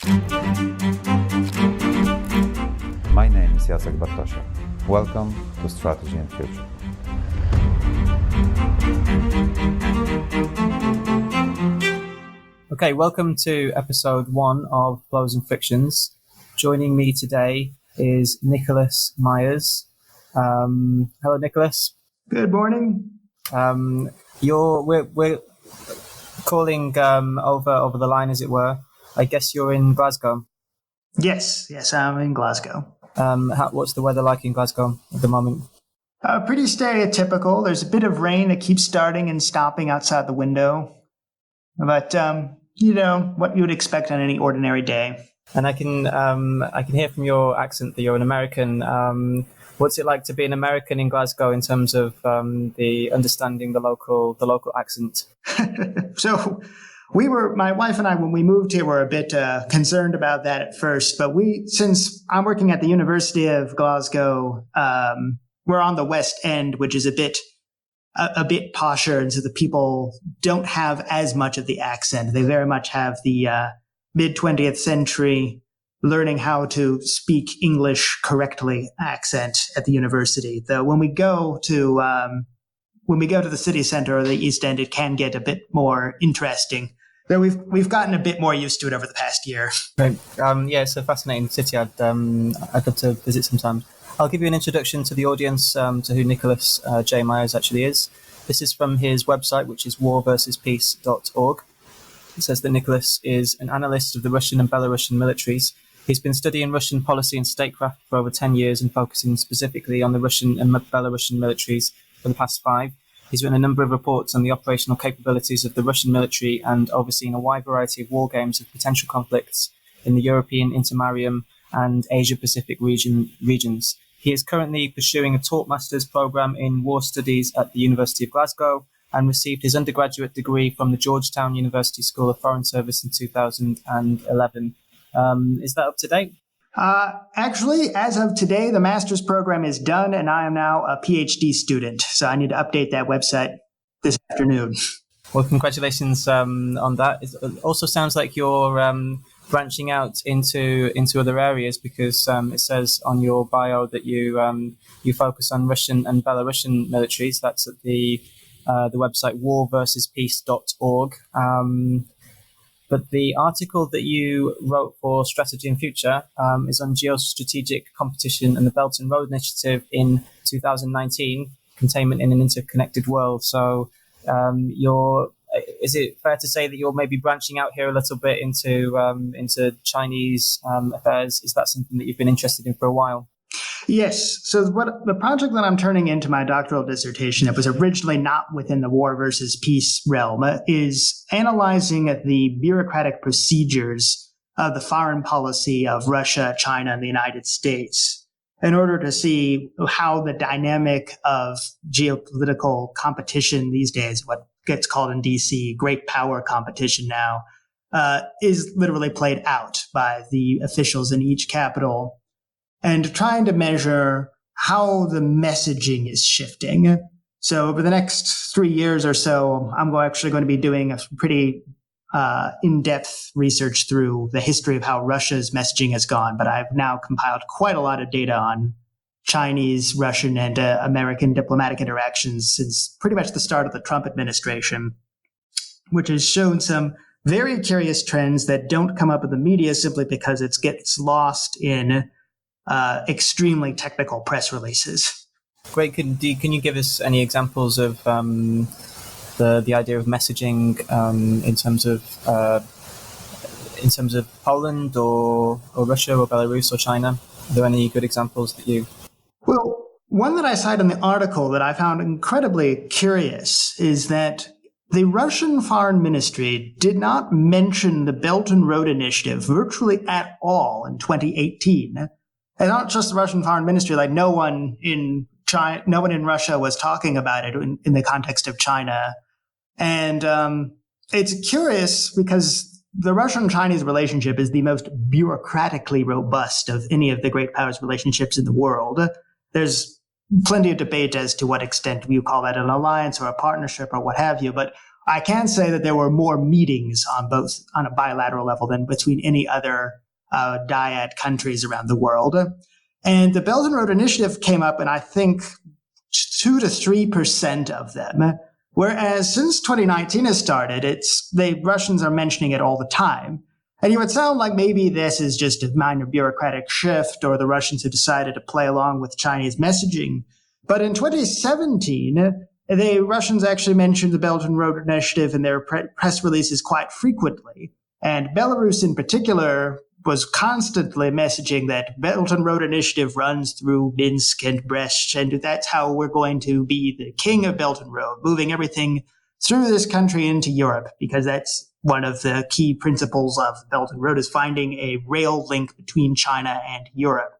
My name is Jacek Bartosiak. Welcome to Strategy and Future. Okay, welcome to episode 1 of Flows and Frictions. Joining me today is Nicholas Myers. Hello, Nicholas. Good morning. We're calling over the line, as it were. I guess you're in Glasgow. Yes, I'm in Glasgow. What's the weather like in Glasgow at the moment? Pretty stereotypical. There's a bit of rain that keeps starting and stopping outside the window. But, what you would expect on any ordinary day. And I can hear from your accent that you're an American. What's it like to be an American in Glasgow in terms of the understanding the local accent? So my wife and I, when we moved here, were a bit concerned about that at first. But since I'm working at the University of Glasgow, we're on the West End, which is a bit posher, and so the people don't have as much of the accent. They very much have the mid-20th century learning how to speak English correctly accent at the university. Though when we go to the city center or the East End, it can get a bit more interesting. Though we've gotten a bit more used to it over the past year. Right. It's a fascinating city. I'd love to visit sometime. I'll give you an introduction to the audience to who Nicholas J. Myers actually is. This is from his website, which is warversuspeace.org. It says that Nicholas is an analyst of the Russian and Belarusian militaries. He's been studying Russian policy and statecraft for over 10 years and focusing specifically on the Russian and Belarusian militaries for the past 5. He's written a number of reports on the operational capabilities of the Russian military and overseen a wide variety of war games of potential conflicts in the European Intermarium and Asia-Pacific regions. He is currently pursuing a taught master's program in war studies at the University of Glasgow and received his undergraduate degree from the Georgetown University School of Foreign Service in 2011. Is that up to date? Actually, as of today, the master's program is done, and I am now a PhD student. So I need to update that website this afternoon. Well, congratulations on that. It also sounds like you're branching out into other areas, because it says on your bio that you focus on Russian and Belarusian militaries. That's at the website warversuspeace.org. But the article that you wrote for Strategy and Future is on geostrategic competition and the Belt and Road Initiative in 2019, containment in an interconnected world. So is it fair to say that you're maybe branching out here a little bit into Chinese affairs? Is that something that you've been interested in for a while? Yes. So the project that I'm turning into my doctoral dissertation, that was originally not within the war versus peace realm, is analyzing the bureaucratic procedures of the foreign policy of Russia, China, and the United States in order to see how the dynamic of geopolitical competition these days, what gets called in DC great power competition now, is literally played out by the officials in each capital, and trying to measure how the messaging is shifting. So over the next 3 years or so, I'm actually going to be doing a pretty in-depth research through the history of how Russia's messaging has gone. But I've now compiled quite a lot of data on Chinese, Russian, and American diplomatic interactions since pretty much the start of the Trump administration, which has shown some very curious trends that don't come up in the media simply because it gets lost in extremely technical press releases. Great. Can you give us any examples of the idea of messaging in terms of Poland or Russia or Belarus or China? Are there any good examples that you? Well, one that I cite in the article that I found incredibly curious is that the Russian Foreign Ministry did not mention the Belt and Road Initiative virtually at all in 2018. And not just the Russian Foreign Ministry, like no one in Russia was talking about it in the context of China. And it's curious because the Russian-Chinese relationship is the most bureaucratically robust of any of the great powers relationships in the world. There's plenty of debate as to what extent you call that an alliance or a partnership or what have you. But I can say that there were more meetings on a bilateral level than between any other dyad countries around the world. And the Belt and Road Initiative came up in, I think, 2 to 3% of them. Whereas since 2019 has started, the Russians are mentioning it all the time. And you would sound like maybe this is just a minor bureaucratic shift, or the Russians have decided to play along with Chinese messaging. But in 2017, the Russians actually mentioned the Belt and Road Initiative in their press releases quite frequently. And Belarus in particular was constantly messaging that Belt and Road Initiative runs through Minsk and Brest, and that's how we're going to be the king of Belt and Road, moving everything through this country into Europe, because that's one of the key principles of Belt and Road, is finding a rail link between China and Europe.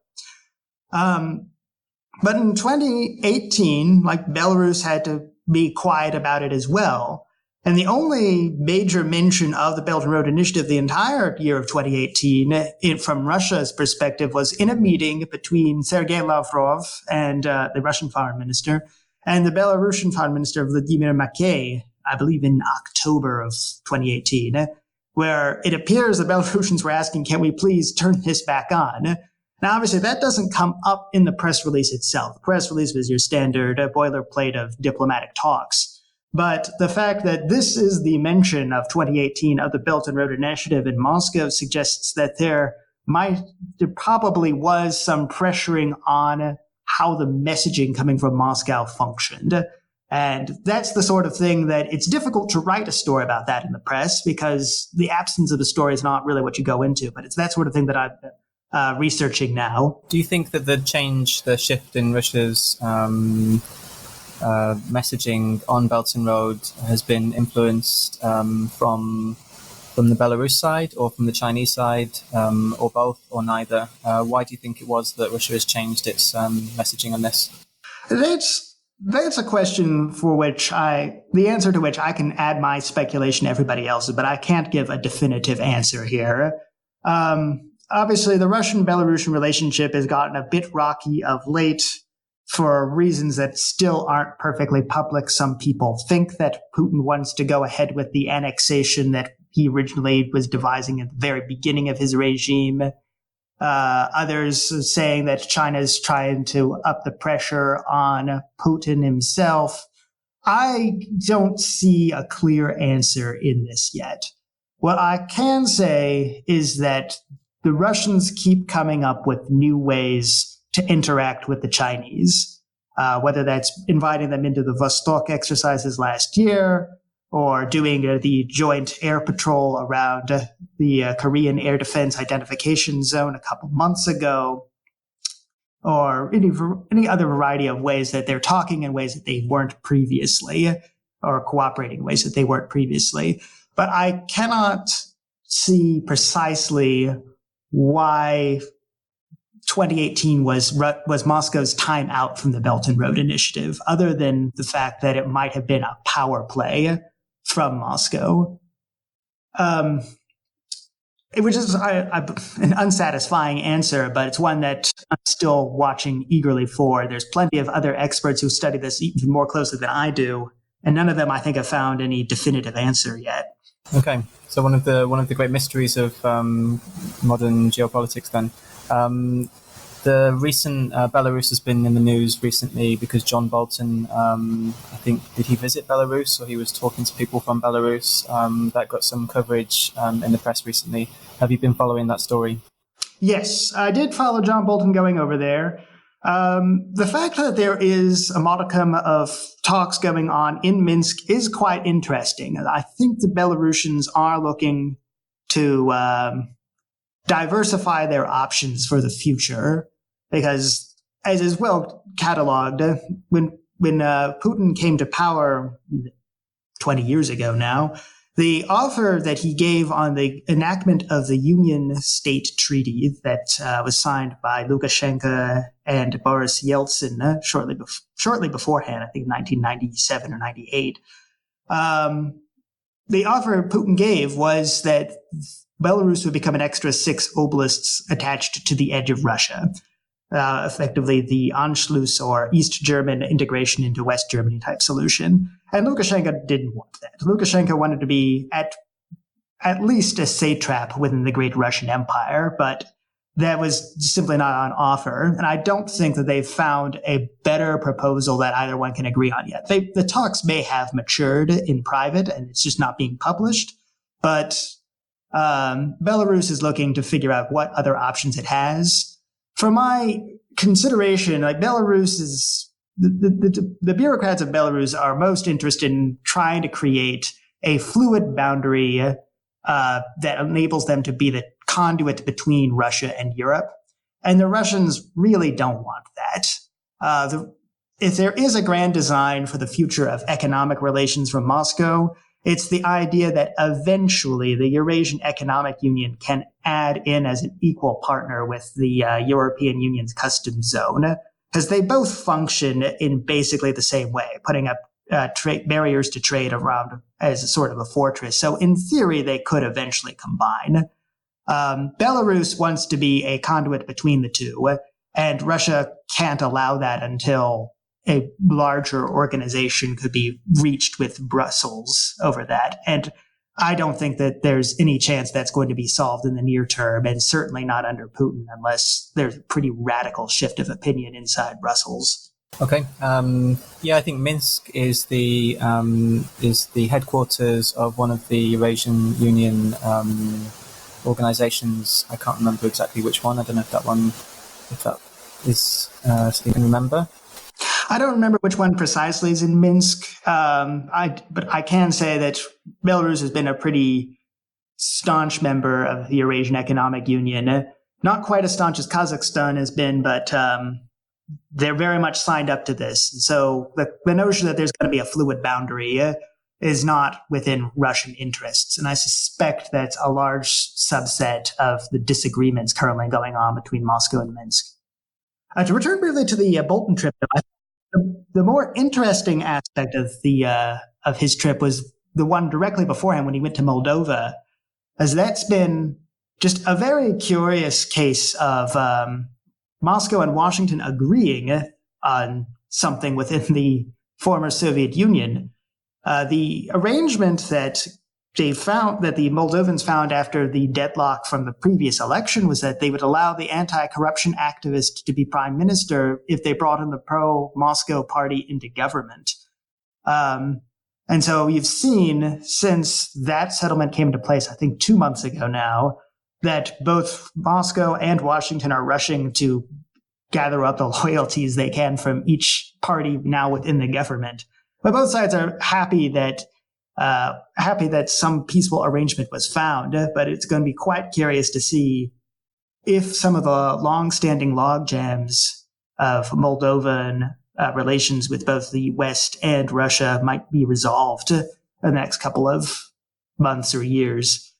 But in 2018, Belarus had to be quiet about it as well. And the only major mention of the Belt and Road Initiative the entire year of 2018, from Russia's perspective, was in a meeting between Sergei Lavrov and the Russian foreign minister and the Belarusian foreign minister, Vladimir Mackay, I believe in October of 2018, where it appears the Belarusians were asking, can we please turn this back on? Now, obviously, that doesn't come up in the press release itself. The press release was your standard boilerplate of diplomatic talks. But the fact that this is the mention of 2018 of the Belt and Road Initiative in Moscow suggests that there probably was some pressuring on how the messaging coming from Moscow functioned. And that's the sort of thing that it's difficult to write a story about that in the press, because the absence of the story is not really what you go into. But it's that sort of thing that I'm researching now. Do you think that the shift in Russia's messaging on Belt and Road has been influenced from the Belarus side or from the Chinese side, or both, or neither? Why do you think it was that Russia has changed its messaging on this? That's a question for which the answer to which I can add my speculation to everybody else's, but I can't give a definitive answer here. Obviously, the Russian-Belarusian relationship has gotten a bit rocky of late for reasons that still aren't perfectly public. Some people think that Putin wants to go ahead with the annexation that he originally was devising at the very beginning of his regime. Others saying that China is trying to up the pressure on Putin himself. I don't see a clear answer in this yet. What I can say is that the Russians keep coming up with new ways to interact with the Chinese, whether that's inviting them into the Vostok exercises last year, or doing the joint air patrol around the Korean Air Defense Identification Zone a couple months ago, or any other variety of ways that they're talking in ways that they weren't previously, or cooperating in ways that they weren't previously. But I cannot see precisely why 2018 was Moscow's time out from the Belt and Road Initiative, other than the fact that it might have been a power play from Moscow. Which is an unsatisfying answer, but it's one that I'm still watching eagerly for. There's plenty of other experts who study this even more closely than I do, and none of them, I think, have found any definitive answer yet. Okay, so one of the great mysteries of modern geopolitics, then. The recent Belarus has been in the news recently because John Bolton, I think, did he visit Belarus, or he was talking to people from Belarus? That got some coverage in the press recently. Have you been following that story? Yes, I did follow John Bolton going over there. The fact that there is a modicum of talks going on in Minsk is quite interesting. I think the Belarusians are looking to diversify their options for the future, because, as is well cataloged, when Putin came to power 20 years ago now, the offer that he gave on the enactment of the Union State Treaty that was signed by Lukashenko and Boris Yeltsin shortly beforehand, I think 1997 or 98, the offer Putin gave was that Belarus would become an extra 6 oblasts attached to the edge of Russia. effectively the Anschluss or East German integration into West Germany type solution. And Lukashenko didn't want that. Lukashenko wanted to be at least a satrap within the great Russian Empire, but that was simply not on offer. And I don't think that they've found a better proposal that either one can agree on yet. The talks may have matured in private and it's just not being published, but Belarus is looking to figure out what other options it has. For my consideration, like Belarus is, the bureaucrats of Belarus are most interested in trying to create a fluid boundary that enables them to be the conduit between Russia and Europe. And the Russians really don't want that. If there is a grand design for the future of economic relations from Moscow, it's the idea that eventually the Eurasian Economic Union can add in as an equal partner with the European Union's customs zone, because they both function in basically the same way, putting up barriers to trade around as a sort of a fortress. So in theory, they could eventually combine. Belarus wants to be a conduit between the two, and Russia can't allow that until a larger organization could be reached with Brussels over that. And I don't think that there's any chance that's going to be solved in the near term, and certainly not under Putin unless there's a pretty radical shift of opinion inside Brussels. Okay. I think Minsk is the headquarters of one of the Eurasian Union organizations. I can't remember exactly which one. I don't know if that is, so you can remember. I don't remember which one precisely is in Minsk, but I can say that Belarus has been a pretty staunch member of the Eurasian Economic Union. Not quite as staunch as Kazakhstan has been, but they're very much signed up to this. So the notion that there's going to be a fluid boundary is not within Russian interests. And I suspect that's a large subset of the disagreements currently going on between Moscow and Minsk. To return briefly to the Bolton trip, the more interesting aspect of his trip was the one directly beforehand when he went to Moldova, as that's been just a very curious case of Moscow and Washington agreeing on something within the former Soviet Union. The arrangement that the Moldovans found after the deadlock from the previous election was that they would allow the anti-corruption activist to be prime minister if they brought in the pro-Moscow party into government. And so you've seen since that settlement came into place, I think 2 months ago now, that both Moscow and Washington are rushing to gather up the loyalties they can from each party now within the government. But both sides are happy that some peaceful arrangement was found, but it's going to be quite curious to see if some of the long-standing logjams of Moldovan relations with both the West and Russia might be resolved in the next couple of months or years.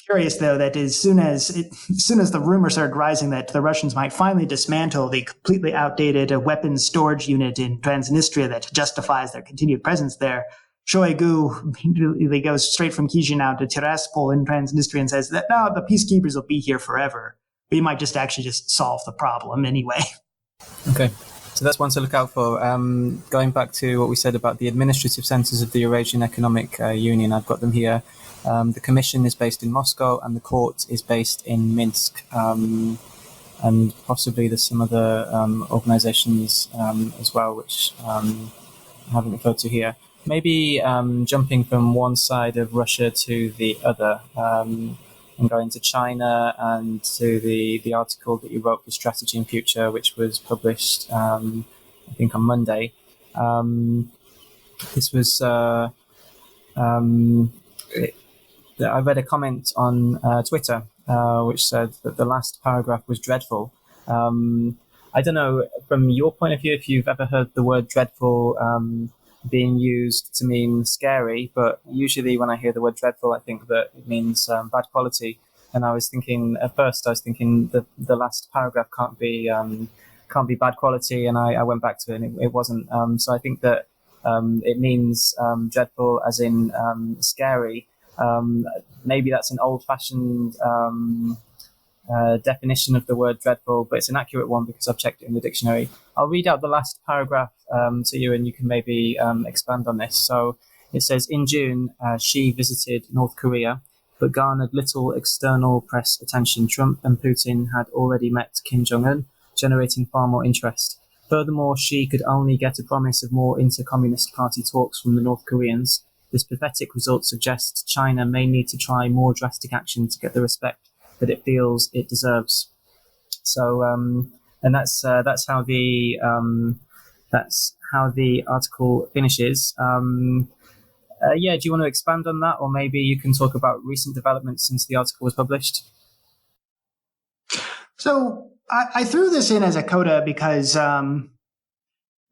Curious, though, that as soon as the rumor started rising that the Russians might finally dismantle the completely outdated weapons storage unit in Transnistria that justifies their continued presence there, Shoigu immediately goes straight from Chisinau to Tiraspol in Transnistria and says that, no, the peacekeepers will be here forever. We might just solve the problem anyway. Okay, so that's one to look out for. Going back to what we said about the administrative centers of the Eurasian Economic Union, I've got them here. The commission is based in Moscow and the court is based in Minsk. And possibly there's some other organizations as well, which I haven't referred to here. Maybe jumping from one side of Russia to the other, and going to China and to the article that you wrote for Strategy&Future, which was published, I think, on Monday. This was... I read a comment on Twitter which said that the last paragraph was dreadful. I don't know, from your point of view, if you've ever heard the word dreadful being used to mean scary, but usually when I hear the word dreadful, I think that it means bad quality. And at first I was thinking that the last paragraph can't be bad quality, and I went back to it and it wasn't. So I think that it means dreadful as in scary. Maybe that's an old-fashioned definition of the word dreadful, but it's an accurate one because I've checked it in the dictionary. I'll read out the last paragraph to you, and you can maybe expand on this. So it says, in June, Xi visited North Korea, but garnered little external press attention. Trump and Putin had already met Kim Jong-un, generating far more interest. Furthermore, Xi could only get a promise of more inter-Communist Party talks from the North Koreans. This pathetic result suggests China may need to try more drastic action to get the respect that it feels it deserves. So, and that's how the article finishes. Do you want to expand on that, or maybe you can talk about recent developments since the article was published? So I threw this in as a coda because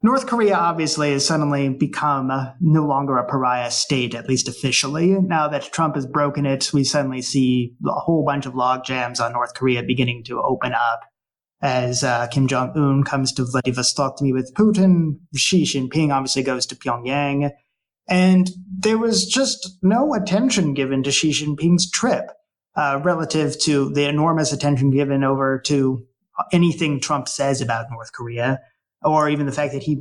North Korea obviously has suddenly become no longer a pariah state, at least officially. Now that Trump has broken it, we suddenly see a whole bunch of log jams on North Korea beginning to open up as Kim Jong-un comes to Vladivostok to meet with Putin. Xi Jinping obviously goes to Pyongyang. And there was just no attention given to Xi Jinping's trip relative to the enormous attention given over to anything Trump says about North Korea, or even the fact that he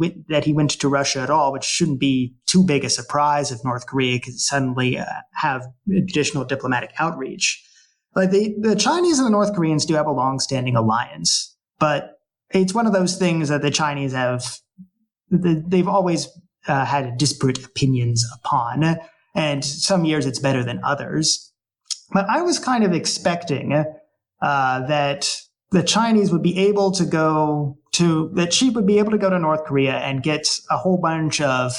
went to Russia at all, which shouldn't be too big a surprise if North Korea could suddenly have additional diplomatic outreach. Like the Chinese and the North Koreans do have a long-standing alliance, but it's one of those things that the Chinese they've always had disparate opinions upon, and some years it's better than others. But I was kind of expecting that the Chinese would be able to that Xi would be able to go to North Korea and get a whole bunch of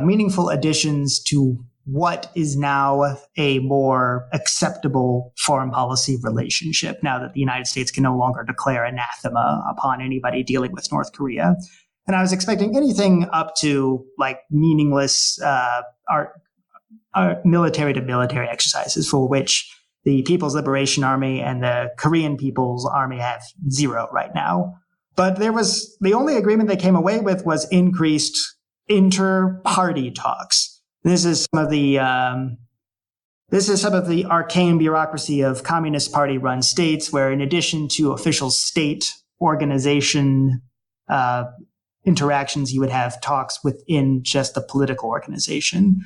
meaningful additions to what is now a more acceptable foreign policy relationship, now that the United States can no longer declare anathema upon anybody dealing with North Korea. And I was expecting anything up to like meaningless military to military exercises for which the People's Liberation Army and the Korean People's Army have zero right now. But the only agreement they came away with was increased inter-party talks. This is some of the arcane bureaucracy of Communist Party-run states, where in addition to official state organization interactions, you would have talks within just the political organization.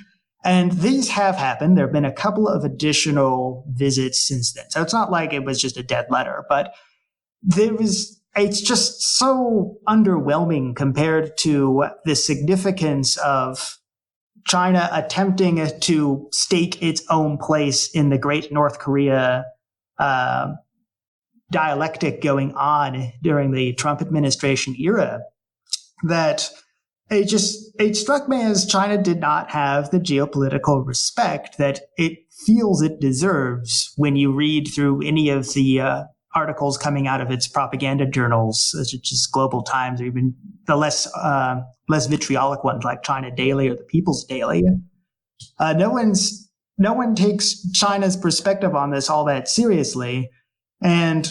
And these have happened. There have been a couple of additional visits since then. So it's not like it was just a dead letter, but it's just so underwhelming compared to the significance of China attempting to stake its own place in the great North Korea dialectic going on during the Trump administration era, that it struck me as China did not have the geopolitical respect that it feels it deserves when you read through any of the articles coming out of its propaganda journals, such as Global Times, or even the less vitriolic ones like China Daily or the People's Daily. No one takes China's perspective on this all that seriously. And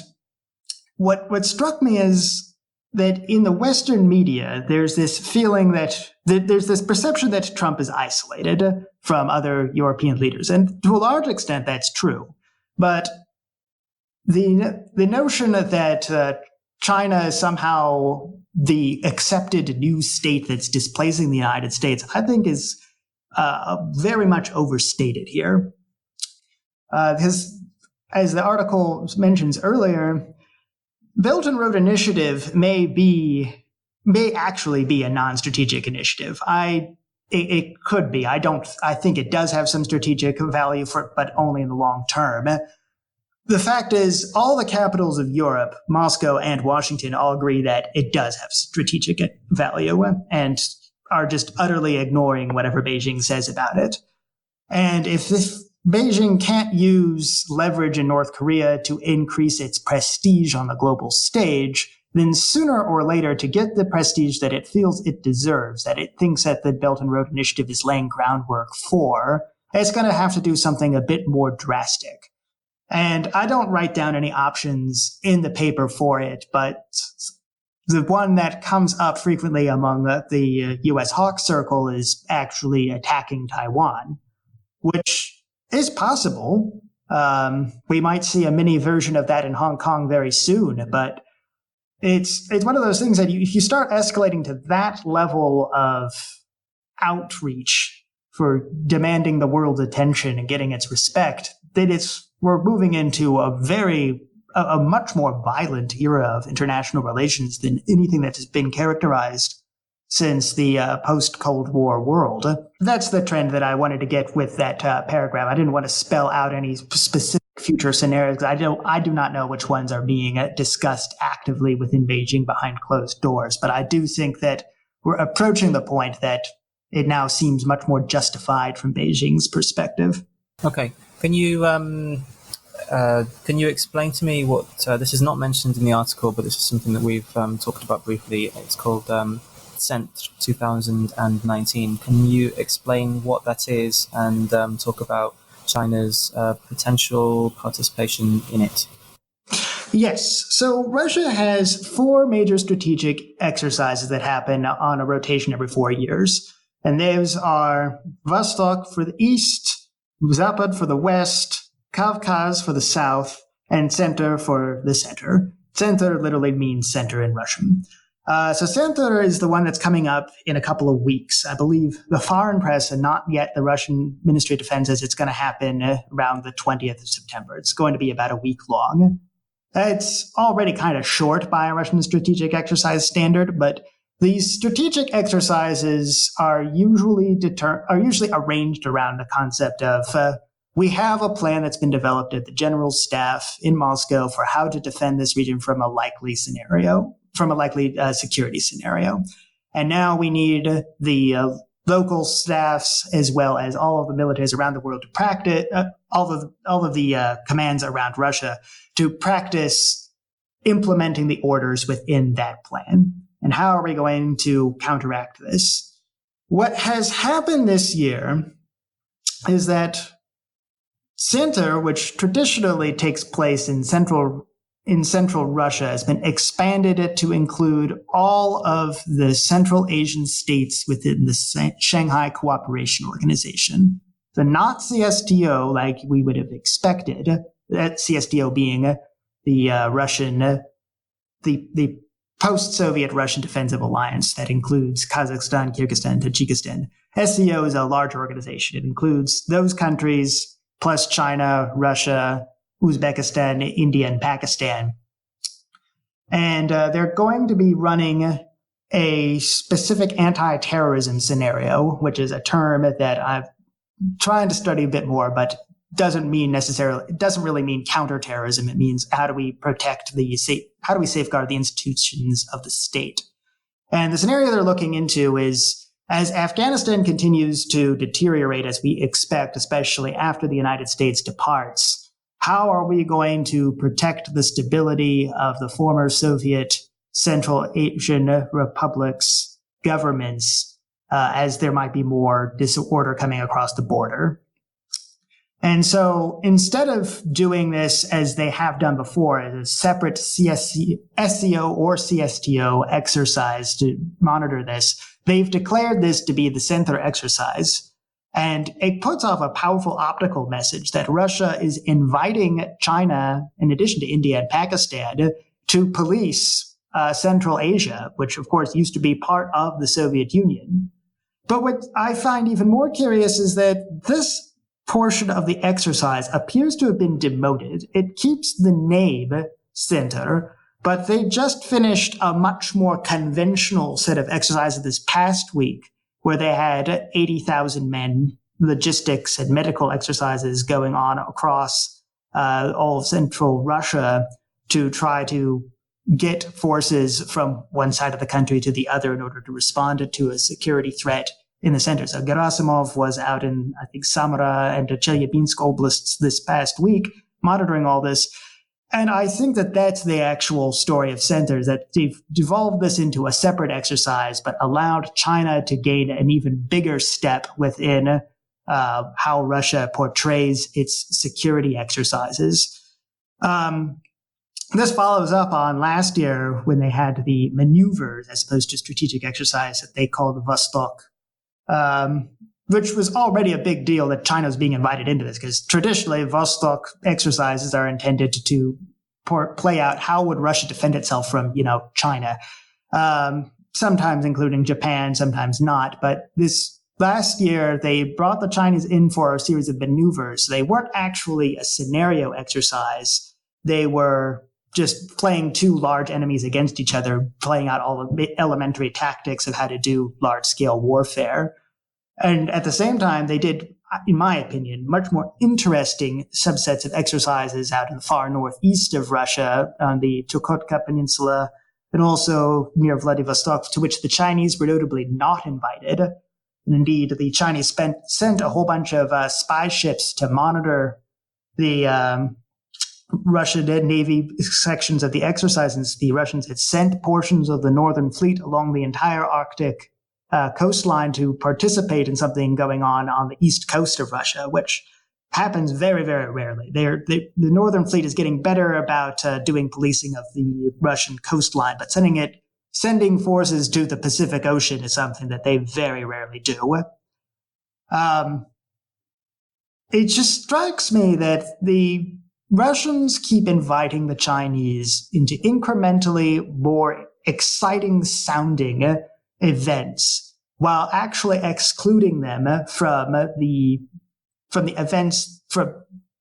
what struck me is that in the Western media, there's this feeling that there's this perception that Trump is isolated from other European leaders. And to a large extent, that's true. But the notion that China is somehow the accepted new state that's displacing the United States, I think is very much overstated here. Because as the article mentions earlier, Belt and Road Initiative may actually be a non-strategic initiative. It could be. I think it does have some strategic value but only in the long term. The fact is, all the capitals of Europe, Moscow and Washington, all agree that it does have strategic value and are just utterly ignoring whatever Beijing says about it. And if Beijing can't use leverage in North Korea to increase its prestige on the global stage, then sooner or later, to get the prestige that it feels it deserves, that it thinks that the Belt and Road Initiative is laying groundwork for, it's going to have to do something a bit more drastic. And I don't write down any options in the paper for it, but the one that comes up frequently among the U.S. hawk circle is actually attacking Taiwan, which is possible. We might see a mini version of that in Hong Kong very soon, but it's one of those things that if you start escalating to that level of outreach for demanding the world's attention and getting its respect, then we're moving into a much more violent era of international relations than anything that has been characterized since the post-Cold War world. That's the trend that I wanted to get with that paragraph. I didn't want to spell out any specific future scenarios because I do not know which ones are being discussed actively within Beijing behind closed doors. But I do think that we're approaching the point that it now seems much more justified from Beijing's perspective. Okay, can you explain to me what this is not mentioned in the article, but this is something that we've talked about briefly. It's called CENT 2019. Can you explain what that is and talk about China's potential participation in it? Yes. So Russia has 4 major strategic exercises that happen on a rotation every 4 years. And those are Vostok for the east, Zapad for the west, Kavkaz for the south, and Center for the center. Center literally means center in Russian. So Center is the one that's coming up in a couple of weeks. I believe the foreign press and not yet the Russian Ministry of Defense says it's going to happen around the 20th of September. It's going to be about a week long. It's already kind of short by a Russian strategic exercise standard, but these strategic exercises are usually arranged around the concept of we have a plan that's been developed at the general staff in Moscow for how to defend this region from a likely security scenario. And now we need the local staffs as well as all of the militaries around the world to practice, all of the commands around Russia to practice implementing the orders within that plan. And how are we going to counteract this? What has happened this year is that Center, which traditionally takes place in central Russia, has been expanded to include all of the Central Asian states within the Shanghai Cooperation Organization. So not CSTO like we would have expected, that CSTO being the post-Soviet Russian Defensive Alliance that includes Kazakhstan, Kyrgyzstan, Tajikistan. SCO is a large organization. It includes those countries plus China, Russia, Uzbekistan, India, and Pakistan. And they're going to be running a specific anti-terrorism scenario, which is a term that I'm trying to study a bit more, but it doesn't really mean counterterrorism. It means how do we safeguard the institutions of the state? And the scenario they're looking into is, as Afghanistan continues to deteriorate as we expect, especially after the United States departs, how are we going to protect the stability of the former Soviet Central Asian republics' governments as there might be more disorder coming across the border? And so instead of doing this as they have done before, as a separate SCO or CSTO exercise to monitor this, they've declared this to be the Center exercise. And it puts off a powerful optical message that Russia is inviting China, in addition to India and Pakistan, to police Central Asia, which of course used to be part of the Soviet Union. But what I find even more curious is that this portion of the exercise appears to have been demoted. It keeps the name Center, but they just finished a much more conventional set of exercises this past week, where they had 80,000 men, logistics and medical exercises going on across all of central Russia to try to get forces from one side of the country to the other in order to respond to a security threat in the center. So Gerasimov was out in, I think, Samara and Chelyabinsk oblasts this past week, monitoring all this. And I think that that's the actual story of Center, that they've devolved this into a separate exercise, but allowed China to gain an even bigger step within how Russia portrays its security exercises. This follows up on last year when they had the maneuvers as opposed to strategic exercise that they called Vostok. which was already a big deal that China was being invited into this, because traditionally Vostok exercises are intended to play out how would Russia defend itself from, China, sometimes including Japan, sometimes not. But this last year, they brought the Chinese in for a series of maneuvers. They weren't actually a scenario exercise. They were just playing two large enemies against each other, playing out all the elementary tactics of how to do large-scale warfare. And at the same time, they did, in my opinion, much more interesting subsets of exercises out in the far northeast of Russia, on the Chukotka Peninsula, and also near Vladivostok, to which the Chinese were notably not invited. And indeed, the Chinese sent a whole bunch of spy ships to monitor the Russian Navy sections of the exercises. The Russians had sent portions of the Northern Fleet along the entire Arctic coastline to participate in something going on the east coast of Russia, which happens very, very rarely. The Northern Fleet is getting better about doing policing of the Russian coastline, but sending forces to the Pacific Ocean is something that they very rarely do. It just strikes me that the Russians keep inviting the Chinese into incrementally more exciting sounding events, while actually excluding them from the events, from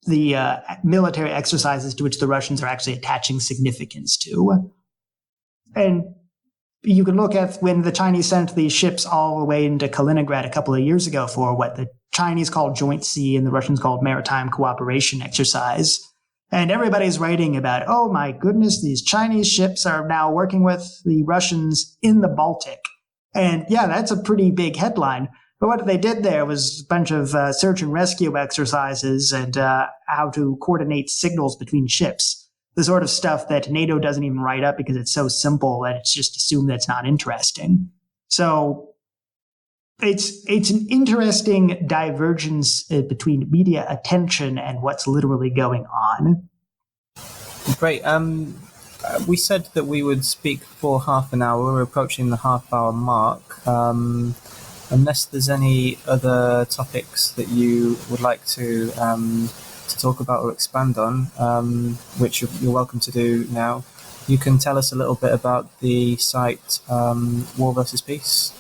the military exercises to which the Russians are actually attaching significance to. And you can look at when the Chinese sent these ships all the way into Kaliningrad a couple of years ago for what the Chinese called Joint Sea and the Russians called Maritime Cooperation Exercise. And everybody's writing about, oh my goodness, these Chinese ships are now working with the Russians in the Baltic. And yeah, that's a pretty big headline. But what they did there was a bunch of search and rescue exercises and how to coordinate signals between ships. The sort of stuff that NATO doesn't even write up because it's so simple that it's just assumed that it's not interesting. So it's an interesting divergence between media attention and what's literally going on. Great. We said that we would speak for half an hour. We're approaching the half-hour mark. Unless there's any other topics that you would like to talk about or expand on, which you're welcome to do now, you can tell us a little bit about the site War versus Peace.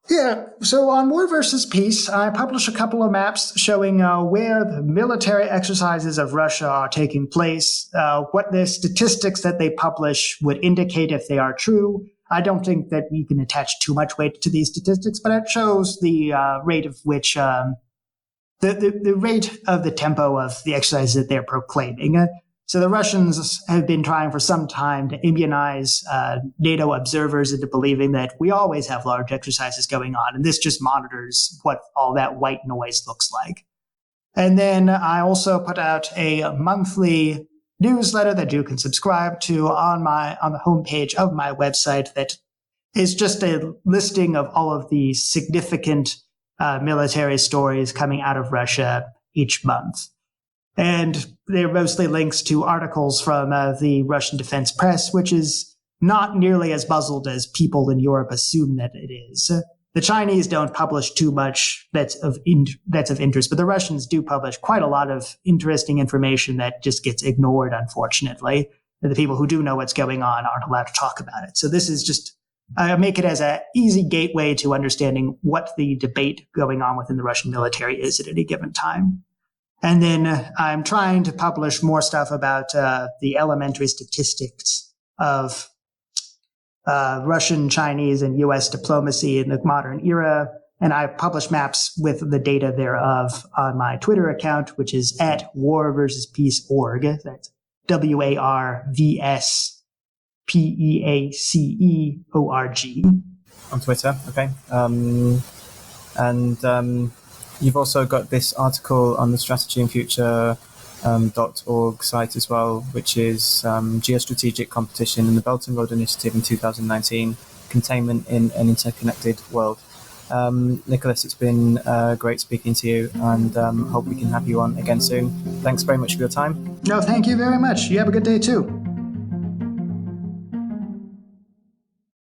Yeah, so on War versus Peace, I publish a couple of maps showing where the military exercises of Russia are taking place, what the statistics that they publish would indicate if they are true. I don't think that you can attach too much weight to these statistics, but it shows the rate of which, the rate of the tempo of the exercises that they're proclaiming. So the Russians have been trying for some time to immunize NATO observers into believing that we always have large exercises going on, and this just monitors what all that white noise looks like. And then I also put out a monthly newsletter that you can subscribe to on the homepage of my website that is just a listing of all of the significant military stories coming out of Russia each month. And they're mostly links to articles from the Russian defense press, which is not nearly as muzzled as people in Europe assume that it is. The Chinese don't publish too much that's of interest, but the Russians do publish quite a lot of interesting information that just gets ignored, unfortunately. And the people who do know what's going on aren't allowed to talk about it. So this is just, I make it as an easy gateway to understanding what the debate going on within the Russian military is at any given time. And then I'm trying to publish more stuff about the elementary statistics of Russian, Chinese, and U.S. diplomacy in the modern era. And I publish maps with the data thereof on my Twitter account, which is at warversuspeace.org. That's WARVSPEACEORG. On Twitter, okay. You've also got this article on the Strategy&Future .org site as well, which is Geostrategic Competition in the Belt and Road Initiative in 2019, Containment in an Interconnected World. Nicholas, it's been great speaking to you, and hope we can have you on again soon. Thanks very much for your time. No, thank you very much. You have a good day too.